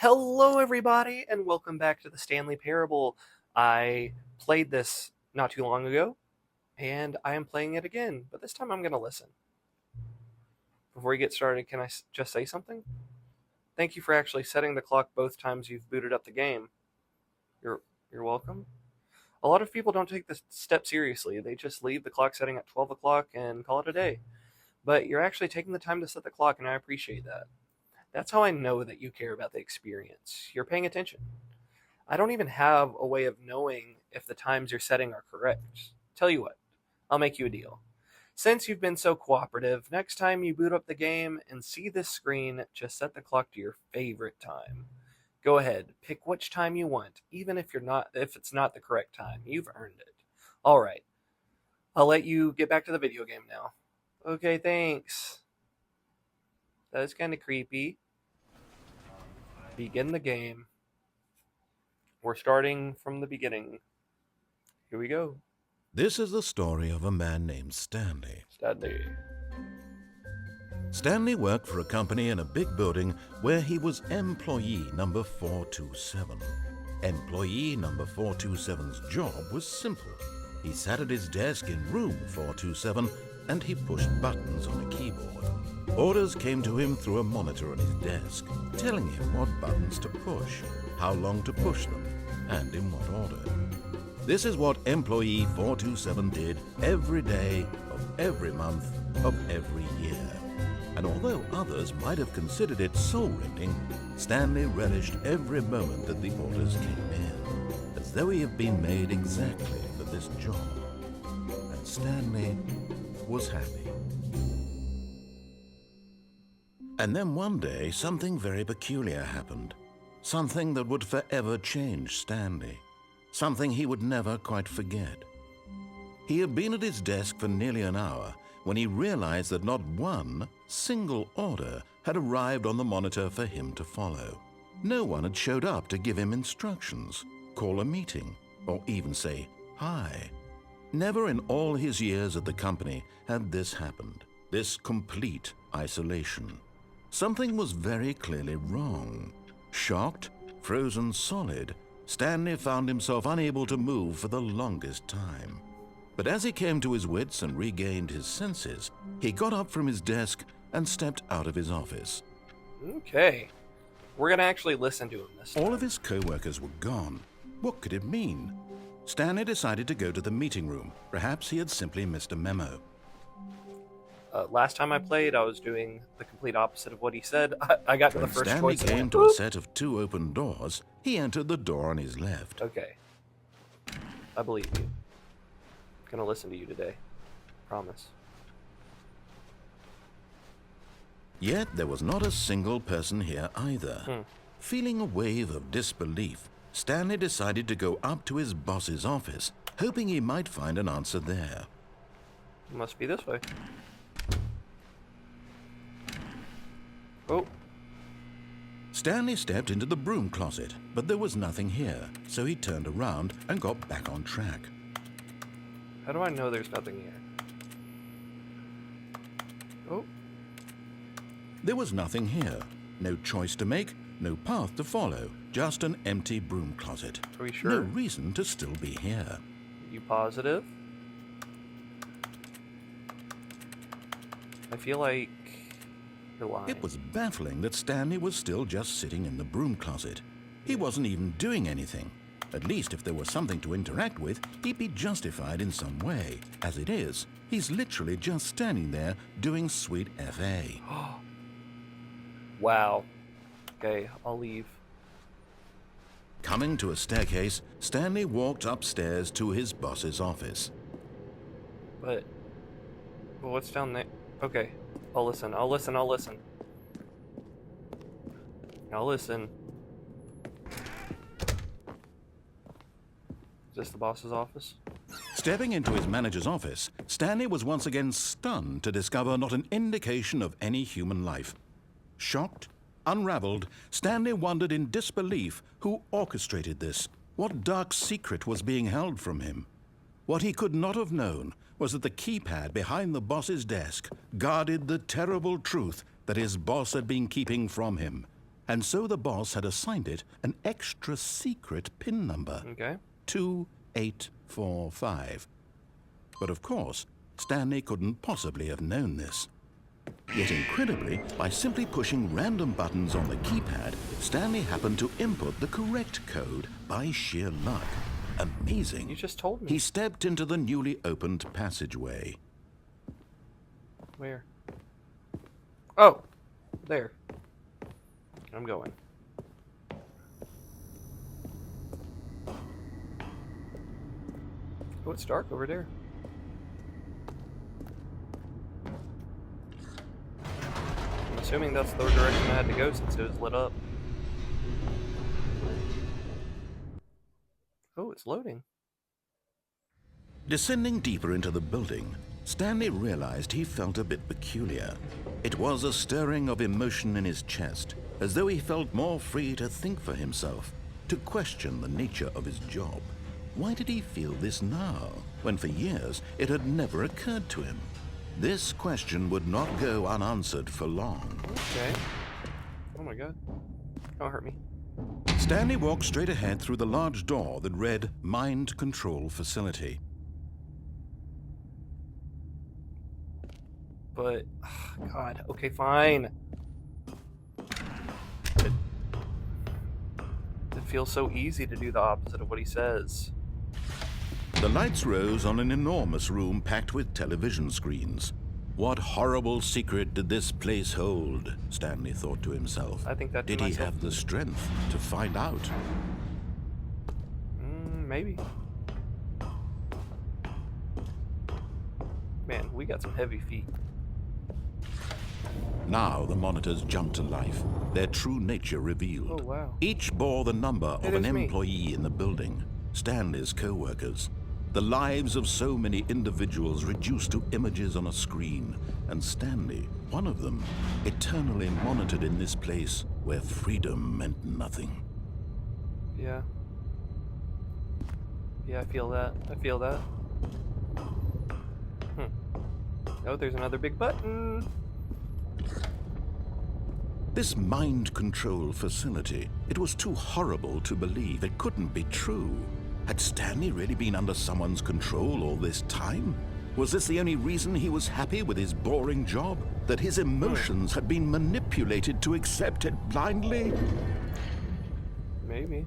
Hello, everybody, and welcome back to the Stanley Parable. I played this not too long ago, and I am playing it again, but this time I'm going to listen. Before we get started, can I just say something? Thank you for actually setting the clock both times you've booted up the game. You're welcome. A lot of people don't take this step seriously. They just leave the clock setting at 12 o'clock and call it a day. But you're actually taking the time to set the clock, and I appreciate that. That's how I know that you care about the experience. You're paying attention. I don't even have a way of knowing if the times you're setting are correct. Tell you what, I'll make you a deal. Since you've been so cooperative, next time you boot up the game and see this screen, just set the clock to your favorite time. Go ahead, pick which time you want, even if it's not the correct time. You've earned it. All right. I'll let you get back to the video game now. Okay, thanks. That is kind of creepy. Begin the game. We're starting from the beginning. Here we go. This is the story of a man named Stanley. Stanley worked for a company in a big building where he was employee number 427. Employee number 427's job was simple. He sat at his desk in room 427 and he pushed buttons on a keyboard. Orders came to him through a monitor on his desk, telling him what buttons to push, how long to push them, and in what order. This is what employee 427 did every day of every month of every year. And although others might have considered it soul-rending, Stanley relished every moment that the orders came in, as though he had been made exactly for this job. And Stanley was happy. And then one day, something very peculiar happened. Something that would forever change Stanley. Something he would never quite forget. He had been at his desk for nearly an hour when he realized that not one single order had arrived on the monitor for him to follow. No one had showed up to give him instructions, call a meeting, or even say hi. Never in all his years at the company had this happened, this complete isolation. Something was very clearly wrong. Shocked, frozen solid, Stanley found himself unable to move for the longest time. But as he came to his wits and regained his senses, he got up from his desk and stepped out of his office. Okay. We're going to actually listen to him this time. All of his co-workers were gone. What could it mean? Stanley decided to go to the meeting room. Perhaps he had simply missed a memo. Last time I played, I was doing the complete opposite of what he said. I got to the first Stanley choice. Stanley came to a set of two open doors. He entered the door on his left. Okay. I believe you. I'm gonna listen to you today. Promise. Yet there was not a single person here either. Feeling a wave of disbelief, Stanley decided to go up to his boss's office, hoping he might find an answer there. It must be this way. Oh. Stanley stepped into the broom closet, but there was nothing here, so he turned around and got back on track. How do I know there's nothing here? Oh. There was nothing here. No choice to make, no path to follow, just an empty broom closet. Are we sure? No reason to still be here. You positive? I feel like you're lying. It was baffling that Stanley was still just sitting in the broom closet. He wasn't even doing anything. At least if there was something to interact with, he'd be justified in some way. As it is, he's literally just standing there doing sweet FA. Wow. Okay, I'll leave. Coming to a staircase, Stanley walked upstairs to his boss's office. But, well, what's down there? Okay, I'll listen. I'll listen. Is this the boss's office? Stepping into his manager's office, Stanley was once again stunned to discover not an indication of any human life. Shocked, unraveled, Stanley wondered in disbelief who orchestrated this. What dark secret was being held from him? What he could not have known was that the keypad behind the boss's desk guarded the terrible truth that his boss had been keeping from him. and so the boss had assigned it an extra secret PIN number. Okay. 2845. But of course, Stanley couldn't possibly have known this. Yet incredibly, by simply pushing random buttons on the keypad, Stanley happened to input the correct code by sheer luck. Amazing. You just told me. He stepped into the newly opened passageway. Where? Oh, there. I'm going. Oh, it's dark over there. I'm assuming that's the direction I had to go since it was lit up. Oh, it's loading. Descending deeper into the building, Stanley realized he felt a bit peculiar. It was a stirring of emotion in his chest, as though he felt more free to think for himself, to question the nature of his job. Why did he feel this now, when for years it had never occurred to him? This question would not go unanswered for long. Okay. Oh my god. Don't hurt me. Stanley walked straight ahead through the large door that read Mind Control Facility. But, God, okay, fine. It feels so easy to do the opposite of what he says. The lights rose on an enormous room packed with television screens. What horrible secret did this place hold? Stanley thought to himself. I think that Did he have the strength to find out? Maybe. Man, we got some heavy feet. Now the monitors jumped to life, their true nature revealed. Oh, wow. Each bore the number of an is me. employee in the building, Stanley's co-workers. The lives of so many individuals reduced to images on a screen, and Stanley, one of them, eternally monitored in this place where freedom meant nothing. Yeah. Yeah, I feel that. I feel that. Oh, there's another big button. This mind control facility, it was too horrible to believe. It couldn't be true. Had Stanley really been under someone's control all this time? Was this the only reason he was happy with his boring job? That his emotions had been manipulated to accept it blindly? Maybe.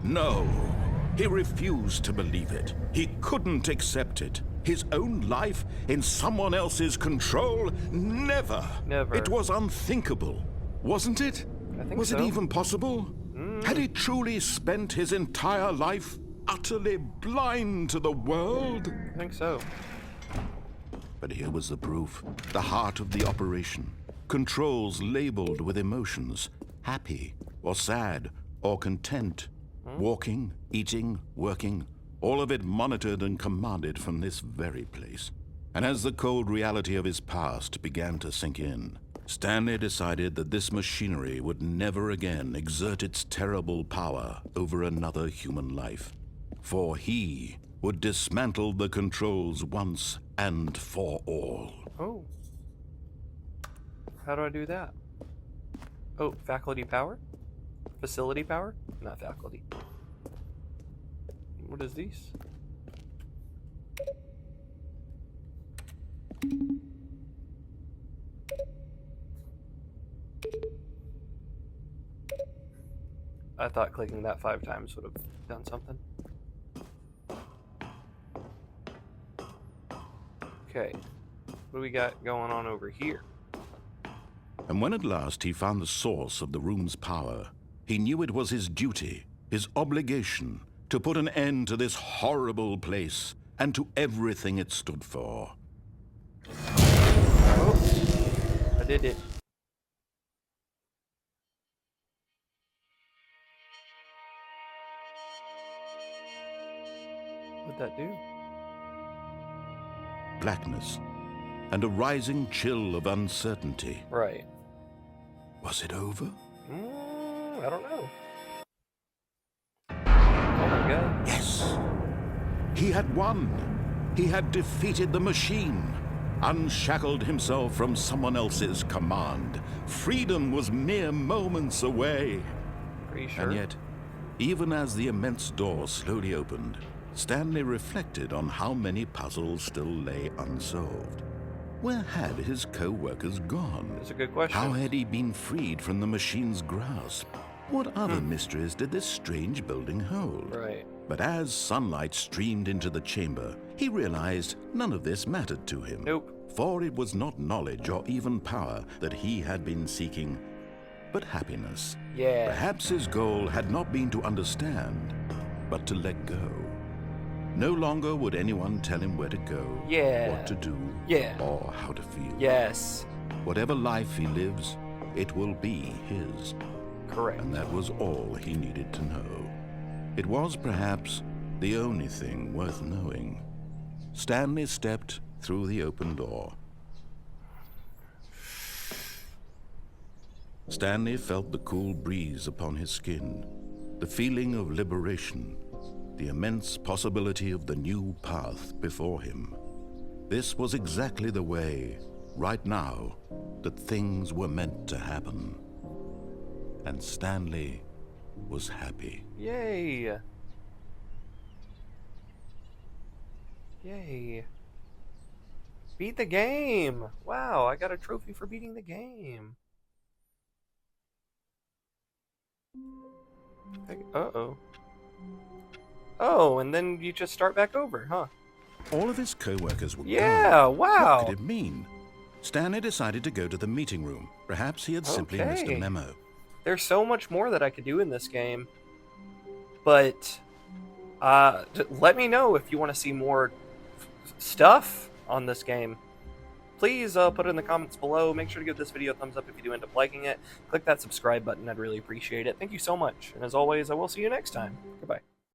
No. He refused to believe it. He couldn't accept it. His own life in someone else's control? Never. Never. It was unthinkable, wasn't it? I think Was so. it even possible? Had he truly spent his entire life utterly blind to the world? I think so. But here was the proof. The heart of the operation. Controls labeled with emotions. Happy, or sad, or content. Walking, eating, working. All of it monitored and commanded from this very place. And as the cold reality of his past began to sink in, Stanley decided that this machinery would never again exert its terrible power over another human life. For he would dismantle the controls once and for all. Oh. How do I do that? Oh, faculty power? Facility power? Not faculty. What is these? I thought clicking that 5 times would have done something. Okay. What do we got going on over here? And when at last he found the source of the room's power, he knew it was his duty, his obligation, to put an end to this horrible place and to everything it stood for. Oh, I did it. What'd that do? Blackness and a rising chill of uncertainty. Right. Was it over? I don't know. Oh my god. Yes. He had won. He had defeated the machine. unshackled himself from someone else's command. Freedom was mere moments away. Pretty sure. And yet, even as the immense door slowly opened, Stanley reflected on how many puzzles still lay unsolved. Where had his co-workers gone? That's a good question. How had he been freed from the machine's grasp? What other mysteries did this strange building hold? Right. But as sunlight streamed into the chamber, he realized none of this mattered to him. Nope. For it was not knowledge or even power that he had been seeking, but happiness. Yeah. Perhaps his goal had not been to understand, but to let go. No longer would anyone tell him where to go, Yeah. what to do, Yeah. or how to feel. Yes. Whatever life he lives, it will be his. Correct. And that was all he needed to know. It was perhaps the only thing worth knowing. Stanley stepped through the open door. Stanley felt the cool breeze upon his skin, the feeling of liberation, the immense possibility of the new path before him. This was exactly the way, right now, that things were meant to happen. And Stanley was happy. Yay. Yay. Beat the game. Wow, I got a trophy for beating the game. Uh-oh. Oh, and then you just start back over, huh? All of his co-workers were Yeah, gone. wow. What could it mean? Stanley decided to go to the meeting room. Perhaps he had simply missed a Okay. memo. There's so much more that I could do in this game. But let me know if you want to see more stuff on this game. Please put it in the comments below. Make sure to give this video a thumbs up if you do end up liking it. Click that subscribe button. I'd really appreciate it. Thank you so much. And as always, I will see you next time. Goodbye.